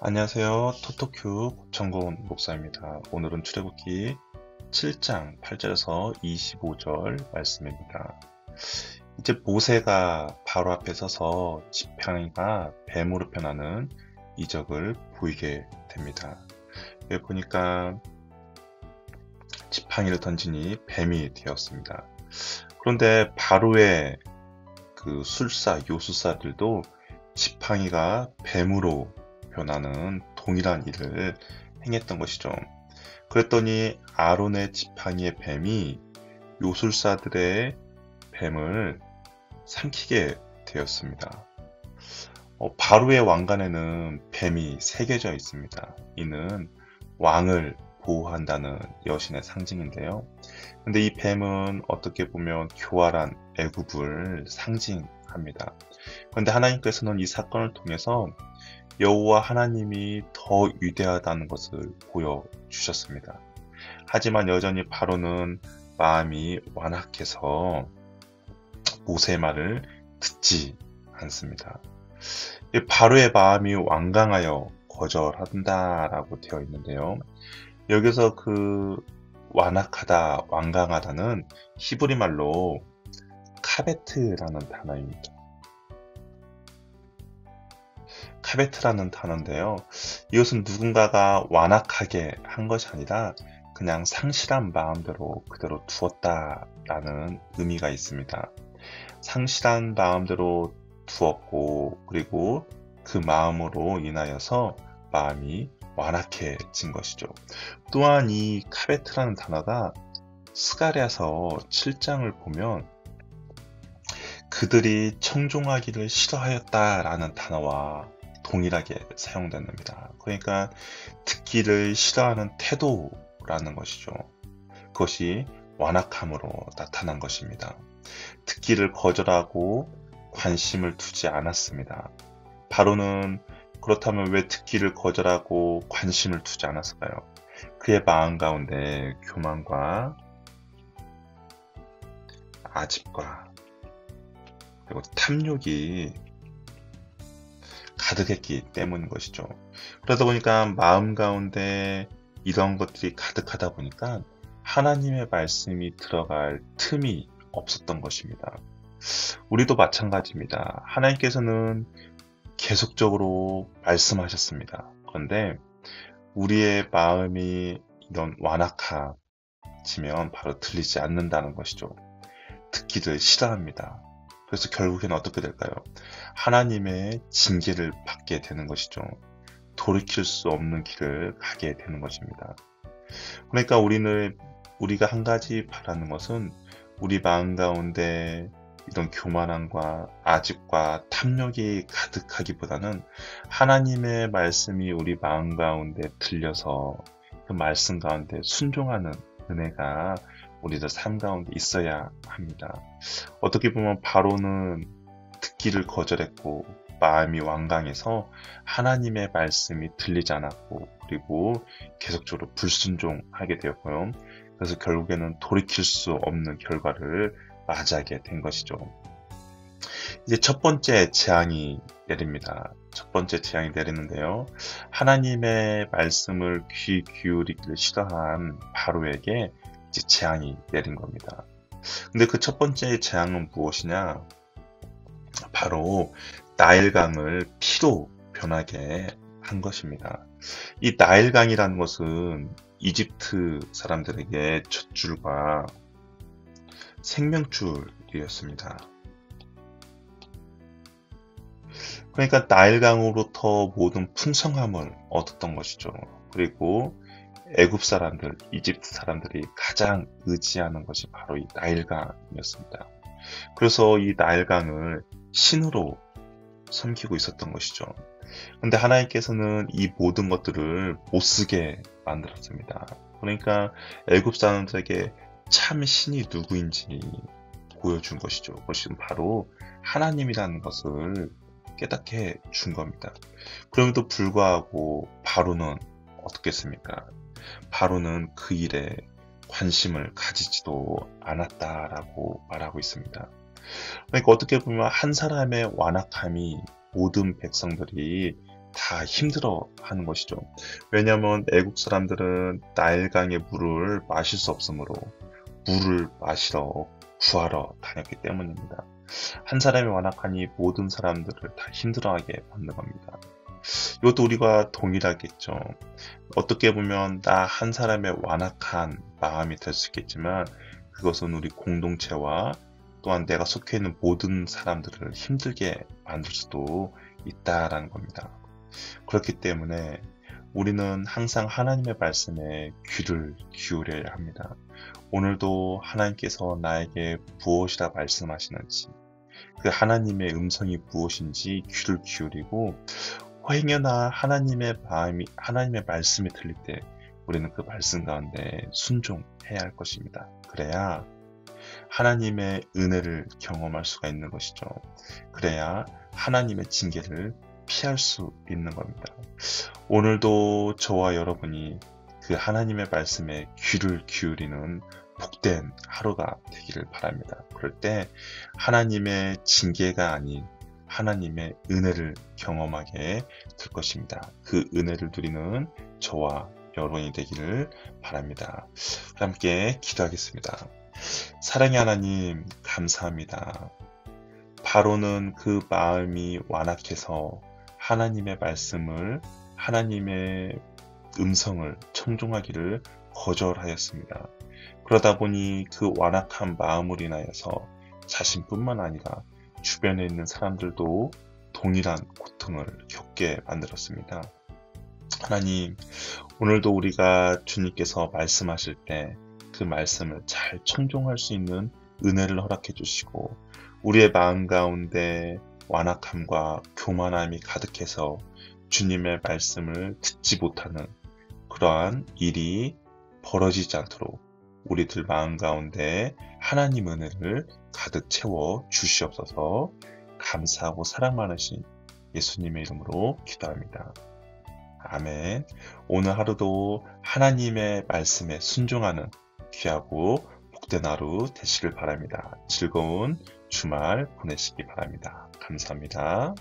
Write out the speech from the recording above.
안녕하세요. 토토큐 고창곤 목사입니다. 오늘은 출애굽기 7장 8절에서 25절 말씀입니다. 이제 모세가 바로 앞에 서서 지팡이가 뱀으로 변하는 이적을 보이게 됩니다. 여기 보니까 지팡이를 던지니 뱀이 되었습니다. 그런데 바로의 그 술사, 요술사들도 지팡이가 뱀으로 변하는 동일한 일을 행했던 것이죠. 그랬더니 아론의 지팡이의 뱀이 요술사들의 뱀을 삼키게 되었습니다. 바로의 왕관에는 뱀이 새겨져 있습니다. 이는 왕을 보호한다는 여신의 상징인데요. 근데 이 뱀은 어떻게 보면 교활한 애굽을 상징합니다. 그런데 하나님께서는 이 사건을 통해서 여호와 하나님이 더 위대하다는 것을 보여주셨습니다. 하지만 여전히 바로는 마음이 완악해서 모세의 말을 듣지 않습니다. 바로의 마음이 완강하여 거절한다라고 되어 있는데요. 여기서 그 완악하다, 완강하다는 히브리 말로 카베트라는 단어입니다. 카베트라는 단어인데요. 이것은 누군가가 완악하게 한 것이 아니라 그냥 상실한 마음대로 그대로 두었다라는 의미가 있습니다. 상실한 마음대로 두었고 그리고 그 마음으로 인하여서 마음이 완악해진 것이죠. 또한 이 카베트라는 단어가 스가랴서 7장을 보면 그들이 청종하기를 싫어하였다라는 단어와 동일하게 사용됩니다. 그러니까 듣기를 싫어하는 태도라는 것이죠. 그것이 완악함으로 나타난 것입니다. 듣기를 거절하고 관심을 두지 않았습니다. 바로는 그렇다면 왜 듣기를 거절하고 관심을 두지 않았을까요? 그의 마음 가운데 교만과 아집과 그리고 탐욕이 가득했기 때문인 것이죠. 그러다 보니까 마음 가운데 이런 것들이 가득하다 보니까 하나님의 말씀이 들어갈 틈이 없었던 것입니다. 우리도 마찬가지입니다. 하나님께서는 계속적으로 말씀하셨습니다. 그런데 우리의 마음이 이런 완악해지면 바로 들리지 않는다는 것이죠. 듣기를 싫어합니다. 그래서 결국에는 어떻게 될까요? 하나님의 징계를 받게 되는 것이죠. 돌이킬 수 없는 길을 가게 되는 것입니다. 그러니까 우리가 한 가지 바라는 것은 우리 마음 가운데 이런 교만함과 아집과 탐욕이 가득하기보다는 하나님의 말씀이 우리 마음 가운데 들려서 그 말씀 가운데 순종하는 은혜가 우리들 삶 가운데 있어야 합니다. 어떻게 보면 바로는 듣기를 거절했고 마음이 완강해서 하나님의 말씀이 들리지 않았고 그리고 계속적으로 불순종하게 되었고요. 그래서 결국에는 돌이킬 수 없는 결과를 맞이하게 된 것이죠. 이제 첫 번째 재앙이 내립니다. 첫 번째 재앙이 내리는데요. 하나님의 말씀을 귀 기울이기를 싫어한 바로에게 이제 재앙이 내린 겁니다. 근데 그 첫 번째 재앙은 무엇이냐? 바로 나일강을 피로 변하게 한 것입니다. 이 나일강이라는 것은 이집트 사람들에게 젖줄과 생명줄이었습니다. 그러니까 나일강으로부터 모든 풍성함을 얻었던 것이죠. 그리고 애굽 사람들, 이집트 사람들이 가장 의지하는 것이 바로 이 나일강이었습니다. 그래서 이 나일강을 신으로 섬기고 있었던 것이죠. 그런데 하나님께서는 이 모든 것들을 못쓰게 만들었습니다. 그러니까 애굽 사람들에게 참 신이 누구인지 보여준 것이죠. 그것이 바로 하나님이라는 것을 깨닫게 준 겁니다. 그럼에도 불구하고 바로는 어떻겠습니까? 바로는 그 일에 관심을 가지지도 않았다라고 말하고 있습니다. 그러니까 어떻게 보면 한 사람의 완악함이 모든 백성들이 다 힘들어 하는 것이죠. 왜냐하면 애국 사람들은 나일강의 물을 마실 수 없으므로 물을 마시러 구하러 다녔기 때문입니다. 한 사람이 완악하니 모든 사람들을 다 힘들어하게 만든 겁니다. 이것도 우리가 동일하겠죠. 어떻게 보면 나 한 사람의 완악한 마음이 될 수 있겠지만 그것은 우리 공동체와 또한 내가 속해 있는 모든 사람들을 힘들게 만들 수도 있다라는 겁니다. 그렇기 때문에 우리는 항상 하나님의 말씀에 귀를 기울여야 합니다. 오늘도 하나님께서 나에게 무엇이라 말씀하시는지, 그 하나님의 음성이 무엇인지 귀를 기울이고 행여나 하나님의 말씀이 들릴 때 우리는 그 말씀 가운데 순종해야 할 것입니다. 그래야 하나님의 은혜를 경험할 수가 있는 것이죠. 그래야 하나님의 징계를 피할 수 있는 겁니다. 오늘도 저와 여러분이 그 하나님의 말씀에 귀를 기울이는 복된 하루가 되기를 바랍니다. 그럴 때 하나님의 징계가 아닌 하나님의 은혜를 경험하게 될 것입니다. 그 은혜를 누리는 저와 여러분이 되기를 바랍니다. 함께 기도하겠습니다. 사랑의 하나님, 감사합니다. 바로는 그 마음이 완악해서 하나님의 말씀을, 하나님의 음성을 청종하기를 거절하였습니다. 그러다 보니 그 완악한 마음으로 인하여서 자신뿐만 아니라 주변에 있는 사람들도 동일한 고통을 겪게 만들었습니다. 하나님, 오늘도 우리가 주님께서 말씀하실 때 그 말씀을 잘 청종할 수 있는 은혜를 허락해 주시고 우리의 마음 가운데 완악함과 교만함이 가득해서 주님의 말씀을 듣지 못하는 그러한 일이 벌어지지 않도록 우리들 마음 가운데 하나님 은혜를 가득 채워 주시옵소서. 감사하고 사랑 많으신 예수님의 이름으로 기도합니다. 아멘. 오늘 하루도 하나님의 말씀에 순종하는 귀하고 복된 하루 되시길 바랍니다. 즐거운 주말 보내시기 바랍니다. 감사합니다.